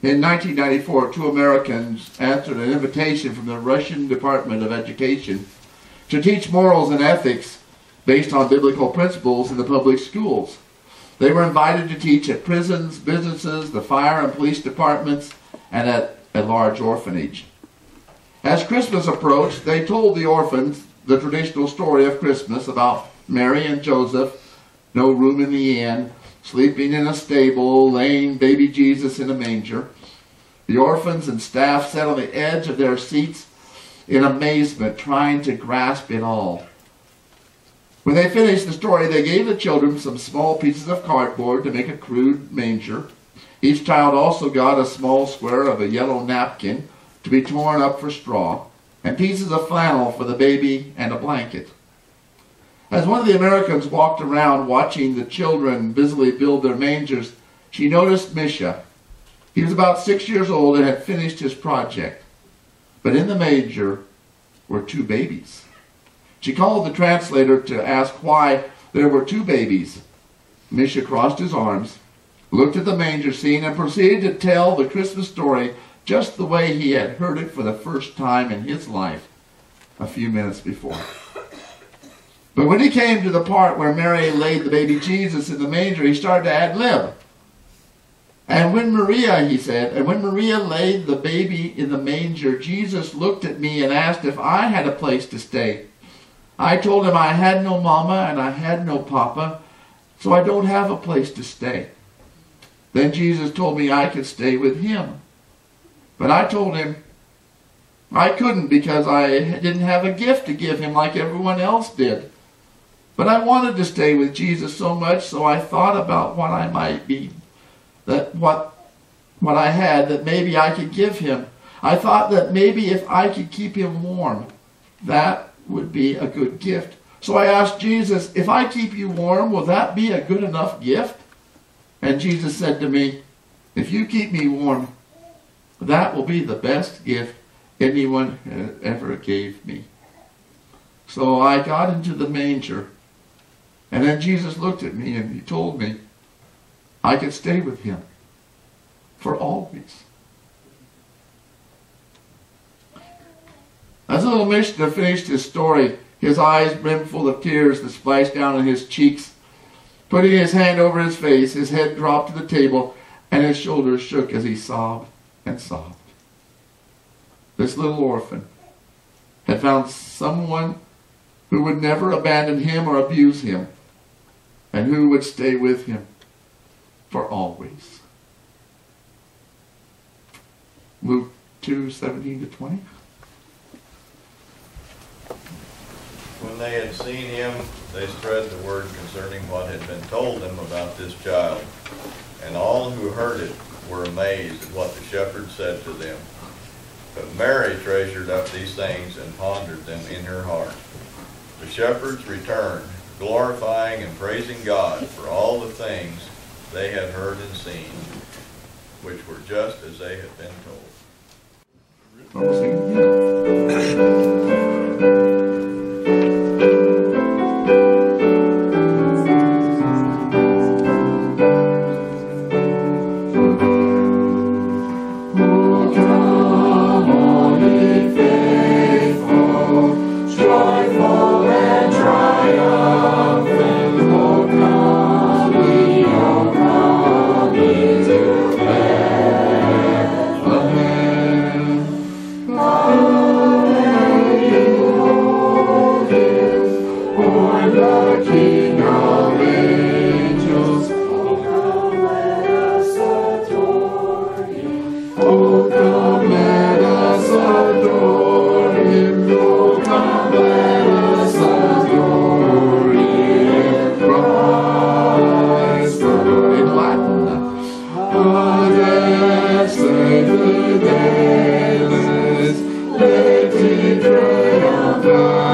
In 1994, two Americans answered an invitation from the Russian Department of Education to teach morals and ethics based on biblical principles in the public schools. They were invited to teach at prisons, businesses, the fire and police departments, and at a large orphanage. As Christmas approached, they told the orphans the traditional story of Christmas about Mary and Joseph, no room in the inn, sleeping in a stable, laying baby Jesus in a manger. The orphans and staff sat on the edge of their seats in amazement, trying to grasp it all. When they finished the story, they gave the children some small pieces of cardboard to make a crude manger. Each child also got a small square of a yellow napkin to be torn up for straw, and pieces of flannel for the baby and a blanket. As one of the Americans walked around watching the children busily build their mangers, she noticed Misha. He was about 6 years old and had finished his project. But in the manger were two babies. She called the translator to ask why there were two babies. Misha crossed his arms, looked at the manger scene, and proceeded to tell the Christmas story just the way he had heard it for the first time in his life a few minutes before. But when he came to the part where Mary laid the baby Jesus in the manger, he started to ad-lib. And when Maria, he said, and when Maria laid the baby in the manger, Jesus looked at me and asked if I had a place to stay. I told him I had no mama and I had no papa, so I don't have a place to stay. Then Jesus told me I could stay with him. But I told him I couldn't because I didn't have a gift to give him like everyone else did. But I wanted to stay with Jesus so much, so I thought about what I might be, that what I had, that maybe I could give him. I thought that maybe if I could keep him warm, that would be a good gift. So I asked Jesus, if I keep you warm, will that be a good enough gift? And Jesus said to me, if you keep me warm, that will be the best gift anyone ever gave me. So I got into the manger, and then Jesus looked at me and he told me I could stay with him for always. As little Mishnah finished his story, his eyes brimful of tears that splashed down on his cheeks, putting his hand over his face, his head dropped to the table, and his shoulders shook as he sobbed and sobbed. This little orphan had found someone who would never abandon him or abuse him, and who would stay with him for always. Luke 2:17-20. When they had seen him, they spread the word concerning what had been told them about this child. And all who heard it were amazed at what the shepherds said to them. But Mary treasured up these things and pondered them in her heart. The shepherds returned, glorifying and praising God for all the things they had heard and seen, which were just as they had been told. Let it